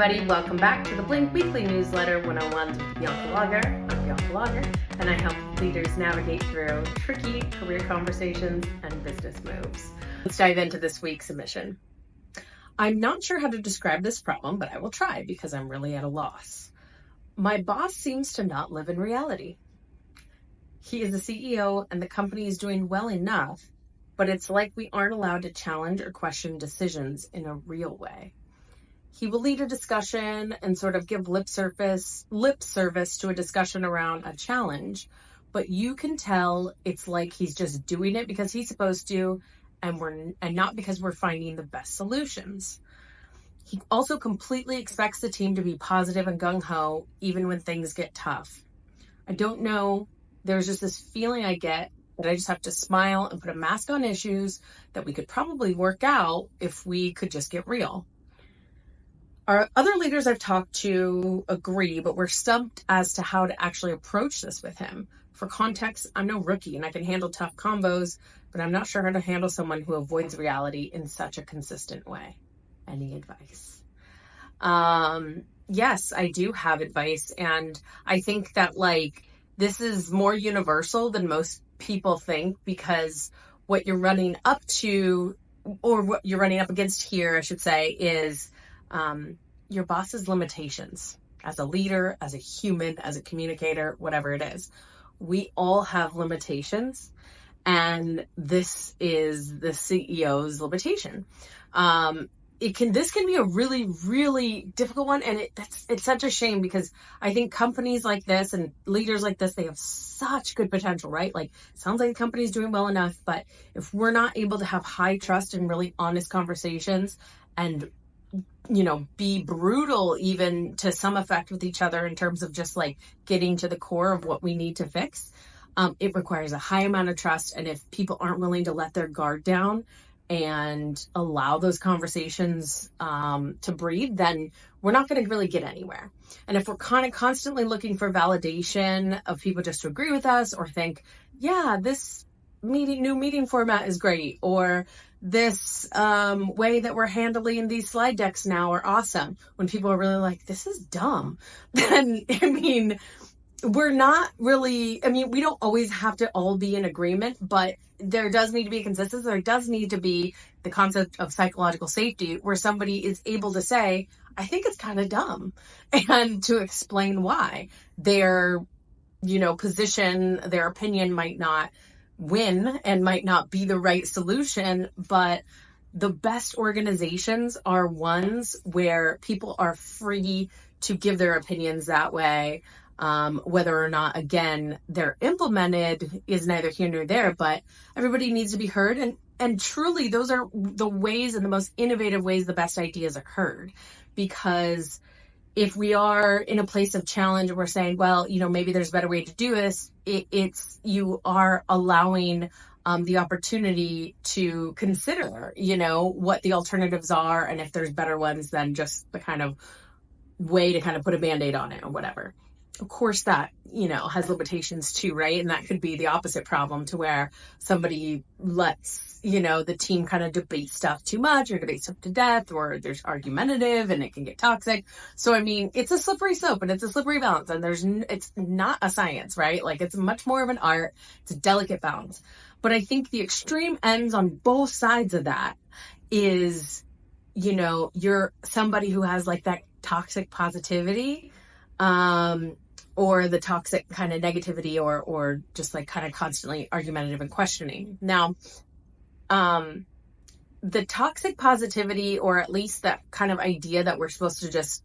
everybody, welcome back to the Blink Weekly Newsletter 101s with Bianca Lager. I'm Bianca Lager, and I help leaders navigate through tricky career conversations and business moves. Let's dive into this week's submission. I'm not sure how to describe this problem, but I will try because I'm really at a loss. My boss seems to not live in reality. He is the CEO and the company is doing well enough, but it's like we aren't allowed to challenge or question decisions in a real way. He will lead a discussion and sort of give lip service to a discussion around a challenge, but you can tell it's like he's just doing it because he's supposed to, and not because we're finding the best solutions. He also completely expects the team to be positive and gung-ho even when things get tough. I don't know, there's just this feeling I get that I just have to smile and put a mask on issues that we could probably work out if we could just get real. Our other leaders I've talked to agree, but we're stumped as to how to actually approach this with him. For context, I'm no rookie and I can handle tough convos, but I'm not sure how to handle someone who avoids reality in such a consistent way. Any advice? Yes, I do have advice. And I think that this is more universal than most people think, because what you're running up to, or what you're running up against here, I should say, is your boss's limitations as a leader, as a human, as a communicator, whatever it is. We all have limitations, and this is the CEO's limitation. This can be a really, really difficult one, and it's such a shame because I think companies like this and leaders like this, they have such good potential, right? Sounds like the company's doing well enough, but if we're not able to have high trust and really honest conversations and be brutal even to some effect with each other in terms of just getting to the core of what we need to fix, it requires a high amount of trust. And if people aren't willing to let their guard down and allow those conversations to breathe, then we're not going to really get anywhere. And if we're kind of constantly looking for validation of people just to agree with us or think, yeah, this new meeting format is great, or this way that we're handling these slide decks now are awesome, when people are really like, this is dumb, then, we're not really, we don't always have to all be in agreement, but there does need to be a consistency. There does need to be the concept of psychological safety where somebody is able to say, I think it's kind of dumb, and to explain why. Their, position, their opinion might not win and might not be the right solution, but the best organizations are ones where people are free to give their opinions that way. Whether or not, again, they're implemented is neither here nor there, but everybody needs to be heard. And truly, those are the ways and the most innovative ways the best ideas are heard. Because if we are in a place of challenge and we're saying, well, maybe there's a better way to do this, you are allowing the opportunity to consider, what the alternatives are, and if there's better ones than just the kind of way to kind of put a Band-Aid on it or whatever. Of course, that, has limitations too, right? And that could be the opposite problem, to where somebody lets, the team kind of debate stuff too much or debate stuff to death, or there's argumentative and it can get toxic. So, it's a slippery slope and it's a slippery balance, and it's not a science, right? It's much more of an art. It's a delicate balance. But I think the extreme ends on both sides of that is, you're somebody who has that toxic positivity, or the toxic kind of negativity, or just kind of constantly argumentative and questioning. Now, the toxic positivity, or at least that kind of idea that we're supposed to just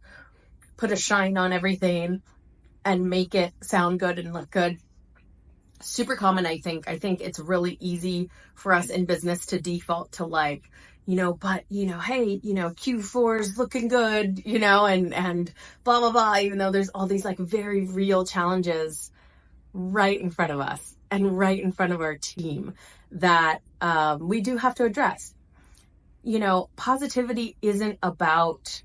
put a shine on everything and make it sound good and look good, super common, I think. I think it's really easy for us in business to default to hey, Q4 is looking good, and blah, blah, blah, even though there's all these very real challenges right in front of us and right in front of our team that we do have to address. Positivity isn't about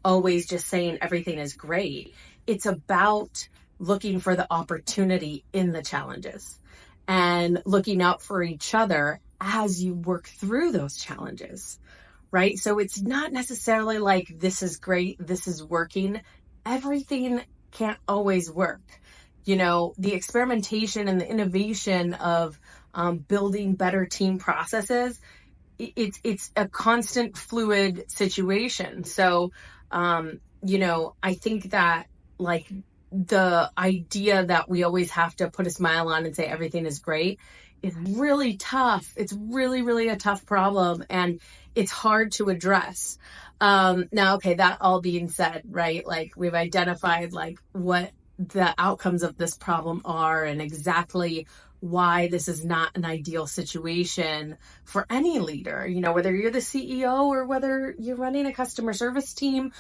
always just saying everything is great. It's about looking for the opportunity in the challenges and looking out for each other as you work through those challenges, right? So it's not necessarily like, this is great, this is working. Everything can't always work. The experimentation and the innovation of building better team processes, it's a constant fluid situation. So, I think that like the idea that we always have to put a smile on and say everything is great is really tough. It's really, really a tough problem, and it's hard to address. Now, okay, that all being said, right? Like, we've identified like what the outcomes of this problem are and exactly why this is not an ideal situation for any leader, whether you're the CEO or whether you're running a customer service team,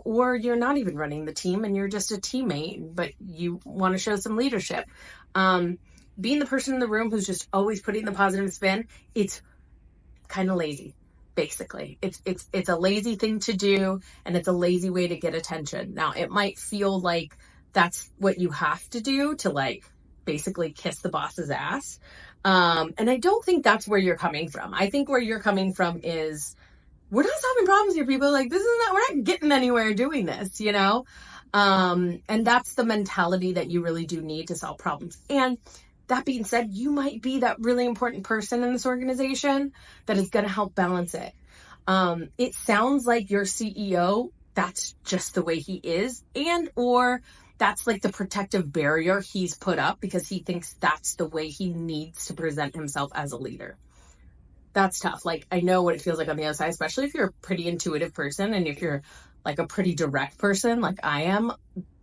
or you're not even running the team and you're just a teammate, but you want to show some leadership. Being the person in the room who's just always putting the positive spin, it's kind of lazy. Basically, it's a lazy thing to do, and it's a lazy way to get attention. Now, it might feel like that's what you have to do to like basically kiss the boss's ass. And I don't think that's where you're coming from. I think where you're coming from is, we're not solving problems here, people. Like, we're not getting anywhere doing this, and that's the mentality that you really do need to solve problems. And that being said, you might be that really important person in this organization that is going to help balance it. It sounds like your CEO, that's just the way he is, or that's like the protective barrier he's put up because he thinks that's the way he needs to present himself as a leader. That's tough. Like, I know what it feels like on the other side, especially if you're a pretty intuitive person and if you're like a pretty direct person like I am.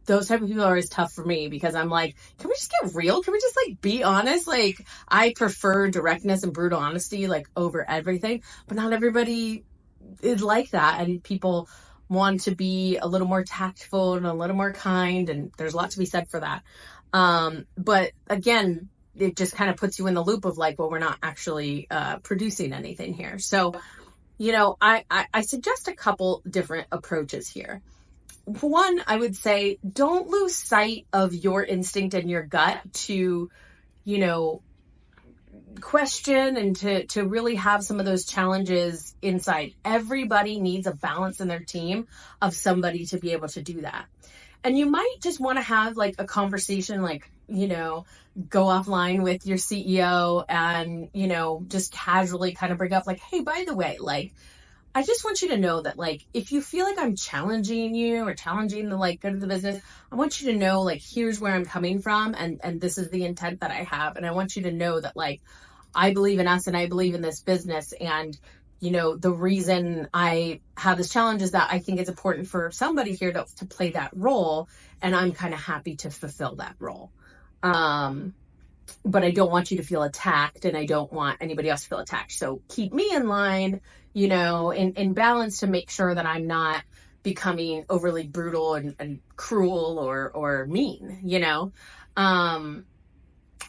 Those type of people are always tough for me because I'm like, can we just get real? Can we just like be honest? Like, I prefer directness and brutal honesty like over everything, but not everybody is like that, and people want to be a little more tactful and a little more kind, and there's a lot to be said for that. But again, it just kind of puts you in the loop of like, well, we're not actually producing anything here. So, I suggest a couple different approaches here. One, I would say, don't lose sight of your instinct and your gut to, question and to really have some of those challenges inside. Everybody needs a balance in their team of somebody to be able to do that. And you might just want to have like a conversation, like, go offline with your CEO and, just casually kind of bring up like, hey, by the way, like, I just want you to know that, like, if you feel like I'm challenging you or challenging the, like, good of the business, I want you to know, like, here's where I'm coming from, and this is the intent that I have. And I want you to know that, like, I believe in us and I believe in this business. And, the reason I have this challenge is that I think it's important for somebody here to play that role. And I'm kind of happy to fulfill that role. But I don't want you to feel attacked, and I don't want anybody else to feel attacked. So keep me in line, in balance, to make sure that I'm not becoming overly brutal and cruel or mean,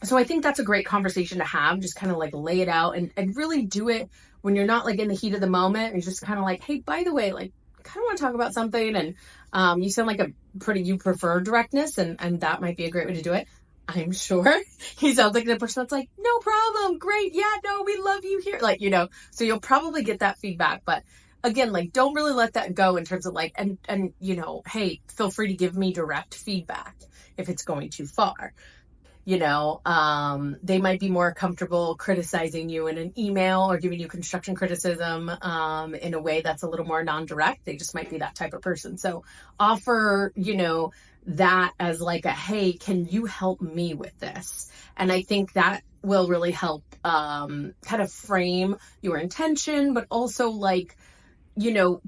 So I think that's a great conversation to have, just kind of like lay it out and really do it when you're not like in the heat of the moment, and just kind of like, hey, by the way, like, kind of want to talk about something, and you sound like you prefer directness, and that might be a great way to do it. I'm sure he sounds like the person that's like, no problem, great, yeah, no, we love you here, like, so you'll probably get that feedback. But again, like, don't really let that go in terms of like, and hey, feel free to give me direct feedback if it's going too far. They might be more comfortable criticizing you in an email or giving you construction criticism in a way that's a little more non-direct. They just might be that type of person. So offer, that as like a, hey, can you help me with this? And I think that will really help kind of frame your intention, but also like,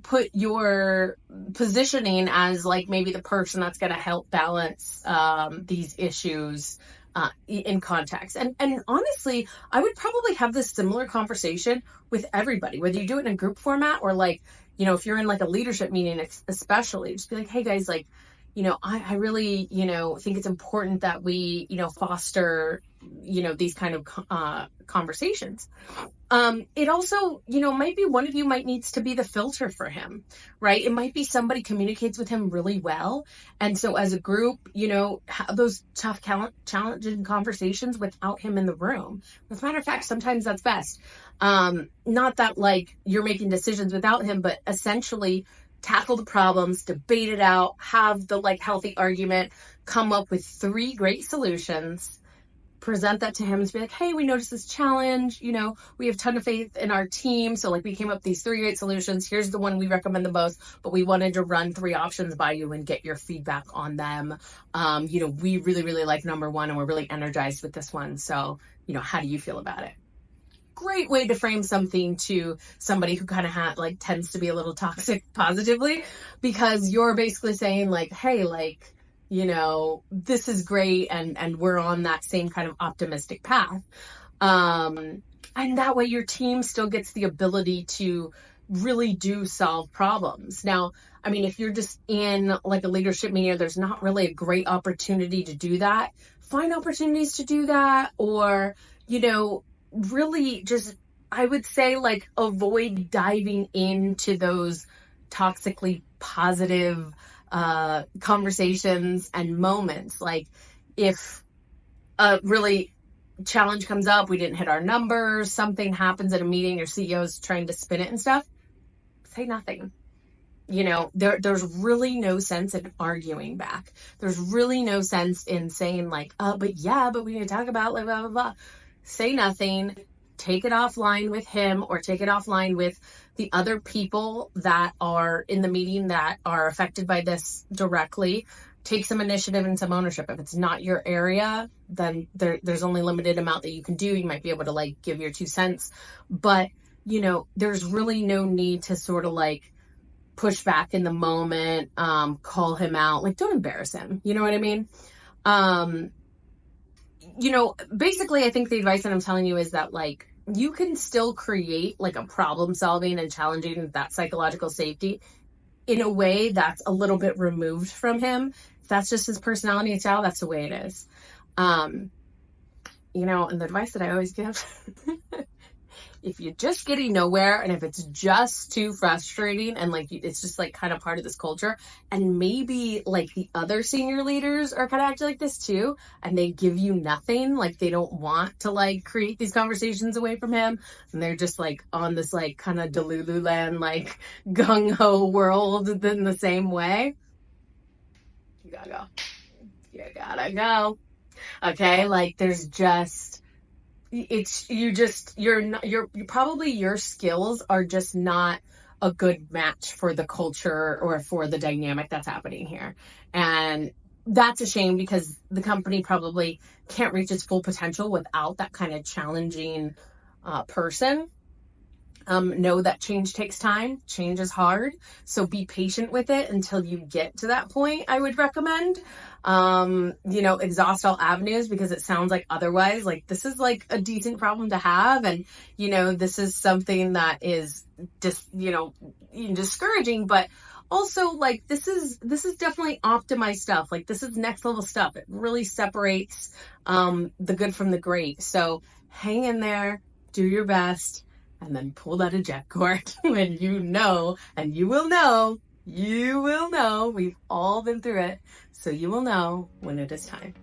put your positioning as like maybe the person that's going to help balance these issues in context. And honestly, I would probably have this similar conversation with everybody, whether you do it in a group format or like, if you're in like a leadership meeting, especially, just be like, hey guys, like, I really, think it's important that we, foster, these kind of conversations. It also, might be one of you might needs to be the filter for him, right? It might be somebody communicates with him really well. And so as a group, have those tough, challenging conversations without him in the room. As a matter of fact, sometimes that's best. Not that like you're making decisions without him, but essentially tackle the problems, debate it out, have the like healthy argument, come up with 3 great solutions, present that to him and be like, hey, we noticed this challenge, we have a ton of faith in our team. So like we came up with these 3 great solutions. Here's the one we recommend the most, but we wanted to run 3 options by you and get your feedback on them. We really, really like number 1 and we're really energized with this one. So, how do you feel about it? Great way to frame something to somebody who kind of tends to be a little toxic positively, because you're basically saying like, hey, like, this is great. And we're on that same kind of optimistic path. And that way your team still gets the ability to really do solve problems. Now, I mean, if you're just in like a leadership meeting, there's not really a great opportunity to do that. Find opportunities to do that, or, really just, I would say like avoid diving into those toxically positive conversations and moments. Like if a really challenge comes up, we didn't hit our numbers, something happens at a meeting, your CEO is trying to spin it and stuff, say nothing. There's really no sense in arguing back. There's really no sense in saying like, but we need to talk about like blah, blah, blah. Say nothing, take it offline with him or take it offline with the other people that are in the meeting that are affected by this directly. Take some initiative and some ownership. If it's not your area, then there's only limited amount that you can do. You might be able to like give your 2 cents, but there's really no need to sort of like push back in the moment, call him out, like don't embarrass him. You know what I mean? Basically I think the advice that I'm telling you is that like, you can still create like a problem solving and challenging that psychological safety in a way that's a little bit removed from him. If that's just his personality and style, that's the way it is. And the advice that I always give, if you're just getting nowhere and if it's just too frustrating and like it's just like kind of part of this culture, and maybe like the other senior leaders are kind of acting like this too, and they give you nothing, like they don't want to like create these conversations away from him, and they're just like on this like kind of delululand like gung-ho world in the same way, you gotta go. Okay, like there's just, you're probably your skills are just not a good match for the culture or for the dynamic that's happening here. And that's a shame, because the company probably can't reach its full potential without that kind of challenging person. Know that change takes time. Change is hard. So be patient with it until you get to that point, I would recommend. Exhaust all avenues, because it sounds like otherwise, like this is like a decent problem to have. And, this is something that is just, discouraging, but also like, this is definitely optimized stuff. Like this is next level stuff. It really separates, the good from the great. So hang in there, do your best, and then pull that eject cord when and you will know, we've all been through it. So you will know when it is time.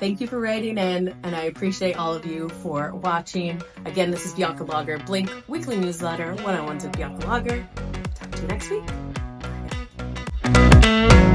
Thank you for writing in, and I appreciate all of you for watching. Again, this is Bianca Blogger, Blink Weekly Newsletter, one-on-ones with Bianca Blogger. Talk to you next week. Bye.